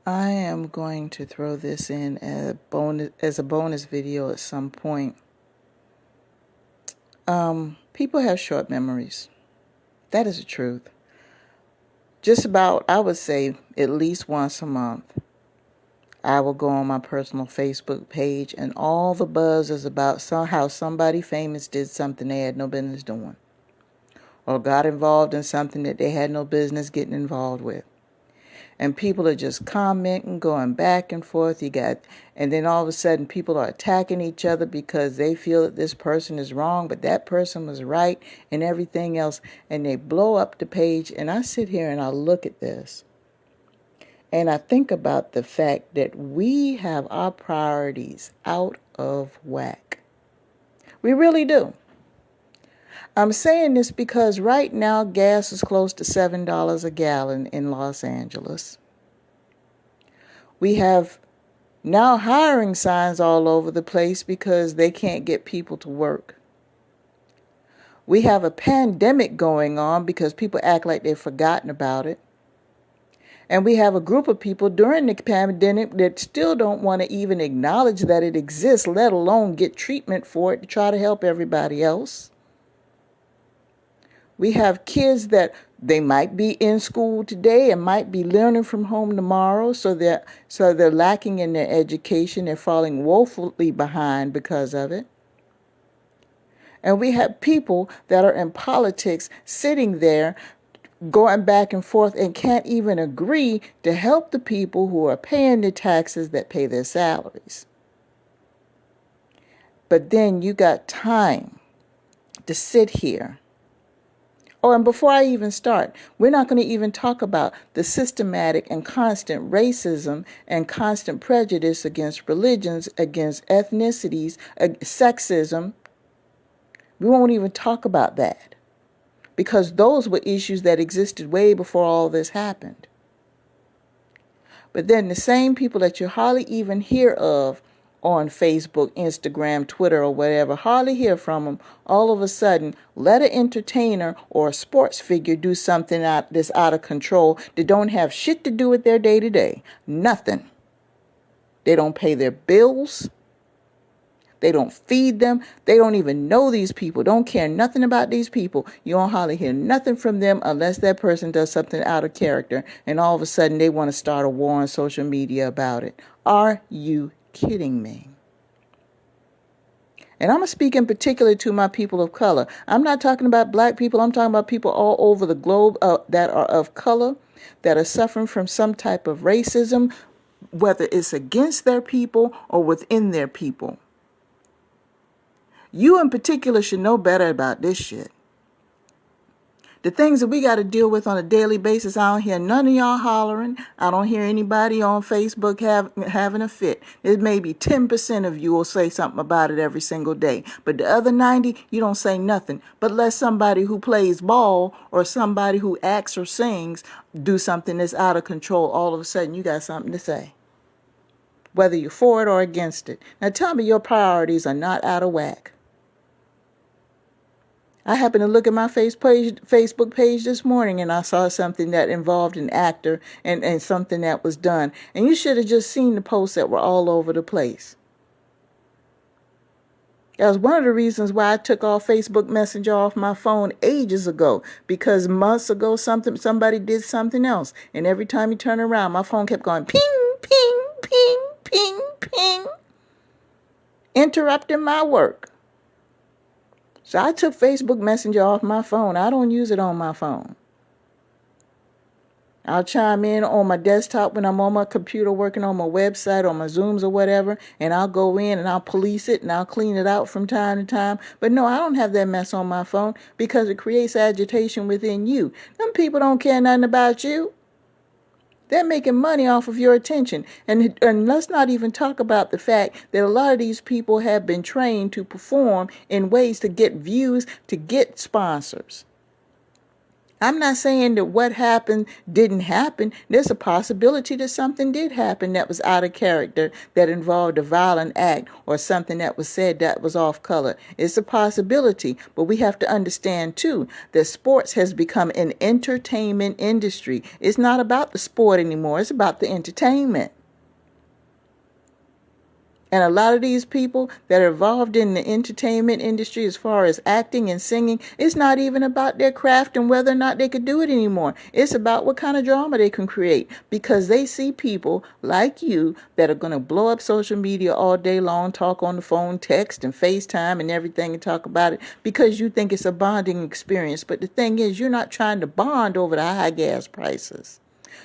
I am going to throw this in as a bonus video at some point. People have short memories. That is the truth. Just about, I would say, at least once a month, I will go on my personal Facebook page and all the buzz is about somehow somebody famous did something they had no business doing, or got involved in something that they had no business getting involved with. And people are just commenting, going back and forth. And then all of a sudden people are attacking each other because they feel that this person is wrong, but that person was right and everything else. And they blow up the page. And I sit here and I look at this. And I think about the fact that we have our priorities out of whack. We really do. I'm saying this because right now gas is close to $7 a gallon in Los Angeles. We have now hiring signs all over the place because they can't get people to work. We have a pandemic going on because people act like they've forgotten about it. And we have a group of people during the pandemic that still don't want to even acknowledge that it exists, let alone get treatment for it to try to help everybody else. We have kids that they might be in school today and might be learning from home tomorrow, so they're lacking in their education. They're falling woefully behind because of it. And we have people that are in politics sitting there going back and forth and can't even agree to help the people who are paying the taxes that pay their salaries. But then you got time to sit here. Oh, and before I even start, we're not going to even talk about the systematic and constant racism and constant prejudice against religions, against ethnicities, sexism. We won't even talk about that because those were issues that existed way before all this happened. But then the same people that you hardly even hear of on Facebook, Instagram, Twitter, or whatever, hardly hear from them, all of a sudden let an entertainer or a sports figure do something that's out of control that don't have shit to do with their day-to-day. Nothing. They don't pay their bills. They don't feed them. They don't even know these people. Don't care nothing about these people. You don't hardly hear nothing from them unless that person does something out of character. And all of a sudden they want to start a war on social media about it. Are you kidding me? And I'm going to speak in particular to my people of color. I'm not talking about black people. I'm talking about people all over the globe that are of color, that are suffering from some type of racism, whether it's against their people or within their people. You in particular should know better about this shit. The things that we got to deal with on a daily basis, I don't hear none of y'all hollering. I don't hear anybody on Facebook having a fit. It may be 10% of you will say something about it every single day. But the other 90, you don't say nothing. But let somebody who plays ball or somebody who acts or sings do something that's out of control, all of a sudden you got something to say. Whether you're for it or against it. Now tell me your priorities are not out of whack. I happened to look at my Facebook page this morning and I saw something that involved an actor and something that was done. And you should have just seen the posts that were all over the place. That was one of the reasons why I took off Facebook Messenger off my phone ages ago. Because months ago somebody did something else. And every time you turn around, my phone kept going ping, ping, ping, ping, ping. Interrupting my work. So I took Facebook Messenger off my phone. I don't use it on my phone. I'll chime in on my desktop when I'm on my computer working on my website or my Zooms or whatever, and I'll go in and I'll police it and I'll clean it out from time to time. But no, I don't have that mess on my phone because it creates agitation within you. Them people don't care nothing about you. They're making money off of your attention. And let's not even talk about the fact that a lot of these people have been trained to perform in ways to get views, to get sponsors. I'm not saying that what happened didn't happen. There's a possibility that something did happen that was out of character, that involved a violent act, or something that was said that was off color. It's a possibility, but we have to understand too that sports has become an entertainment industry. It's not about the sport anymore. It's about the entertainment. And a lot of these people that are involved in the entertainment industry, as far as acting and singing, it's not even about their craft and whether or not they could do it anymore. It's about what kind of drama they can create, because they see people like you that are going to blow up social media all day long, talk on the phone, text and FaceTime and everything, and talk about it because you think it's a bonding experience. But the thing is, you're not trying to bond over the high gas prices.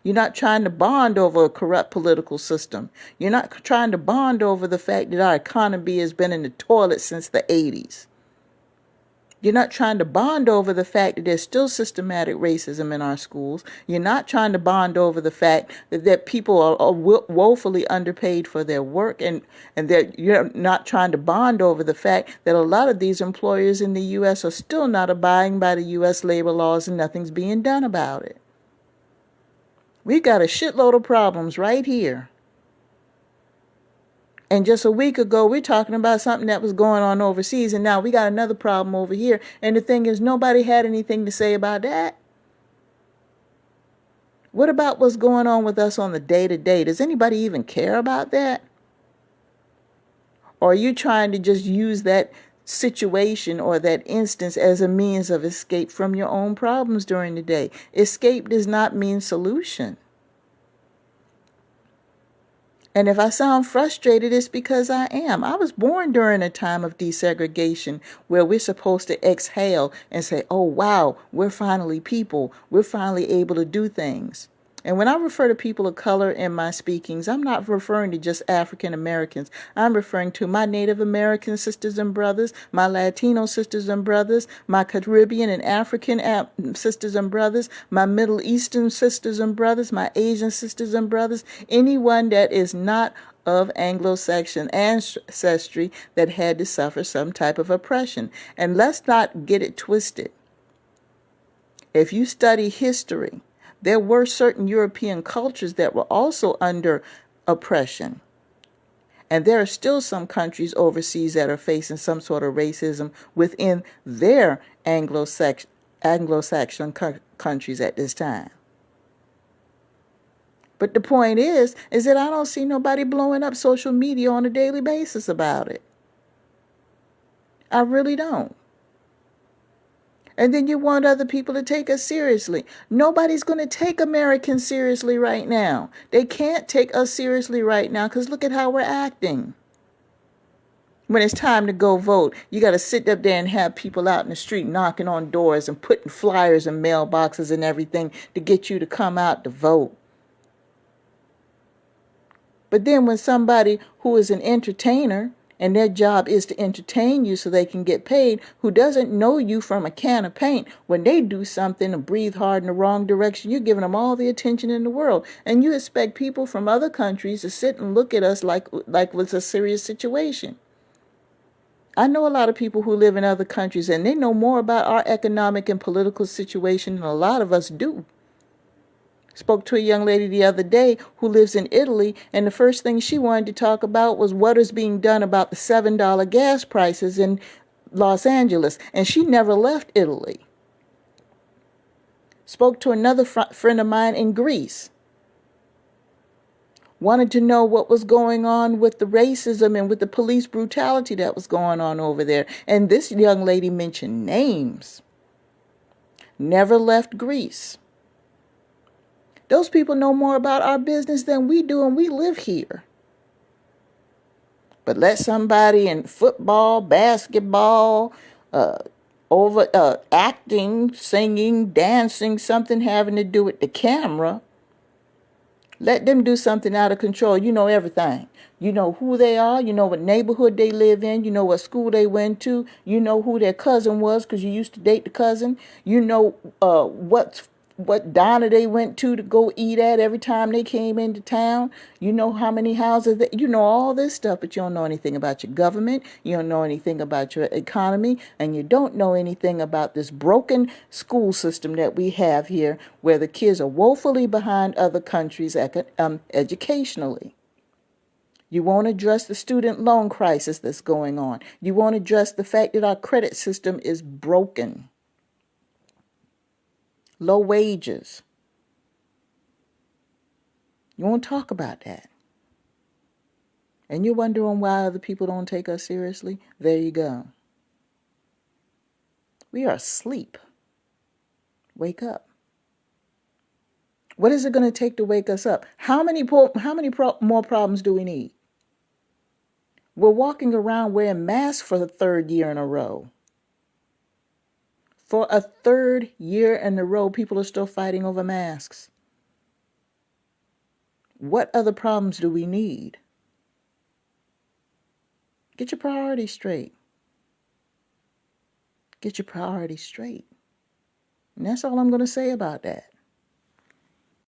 You're not trying to bond over a corrupt political system. You're not trying to bond over the fact that our economy has been in the toilet since the 80s. You're not trying to bond over the fact that there's still systematic racism in our schools. You're not trying to bond over the fact that people are woefully underpaid for their work. And that you're not trying to bond over the fact that a lot of these employers in the U.S. are still not abiding by the U.S. labor laws and nothing's being done about it. We've got a shitload of problems right here. And just a week ago, we're talking about something that was going on overseas, and now we got another problem over here. And the thing is, nobody had anything to say about that. What about what's going on with us on the day-to-day? Does anybody even care about that? Or are you trying to just use that situation or that instance as a means of escape from your own problems during the day? Escape does not mean solution. And if I sound frustrated, it's because I am. I was born during a time of desegregation where we're supposed to exhale and say, oh, wow, we're finally people. We're finally able to do things. And when I refer to people of color in my speakings, I'm not referring to just African Americans. I'm referring to my Native American sisters and brothers, my Latino sisters and brothers, my Caribbean and African sisters and brothers, my Middle Eastern sisters and brothers, my Asian sisters and brothers, anyone that is not of Anglo-Saxon ancestry that had to suffer some type of oppression. And let's not get it twisted. If you study history, there were certain European cultures that were also under oppression. And there are still some countries overseas that are facing some sort of racism within their Anglo-Saxon countries at this time. But the point is that I don't see nobody blowing up social media on a daily basis about it. I really don't. And then you want other people to take us seriously. Nobody's going to take Americans seriously right now. They can't take us seriously right now because look at how we're acting. When it's time to go vote, you got to sit up there and have people out in the street knocking on doors and putting flyers in mailboxes and everything to get you to come out to vote. But then when somebody who is an entertainer and their job is to entertain you so they can get paid, who doesn't know you from a can of paint, when they do something and breathe hard in the wrong direction, you're giving them all the attention in the world. And you expect people from other countries to sit and look at us like it's a serious situation. I know a lot of people who live in other countries, and they know more about our economic and political situation than a lot of us do. Spoke to a young lady the other day who lives in Italy, and the first thing she wanted to talk about was what is being done about the $7 gas prices in Los Angeles, and she never left Italy. Spoke to another friend of mine in Greece. Wanted to know what was going on with the racism and with the police brutality that was going on over there. And this young lady mentioned names. Never left Greece. Those people know more about our business than we do, and we live here. But let somebody in football, basketball, acting, singing, dancing, something having to do with the camera, let them do something out of control. You know everything. You know who they are. You know what neighborhood they live in. You know what school they went to. You know who their cousin was because you used to date the cousin. You know what what diner they went to go eat at every time they came into town. You know how many houses that you know all this stuff, but you don't know anything about your government. You don't know anything about your economy, and you don't know anything about this broken school system that we have here, where the kids are woefully behind other countries educationally. You won't address the student loan crisis that's going on. You won't address the fact that our credit system is broken. Low wages. You won't talk about that. And you're wondering why other people don't take us seriously? There you go. We are asleep. Wake up. What is it going to take to wake us up? How many more problems do we need? We're walking around wearing masks for the third year in a row. For a third year in a row, people are still fighting over masks. What other problems do we need? Get your priorities straight. Get your priorities straight. And that's all I'm going to say about that.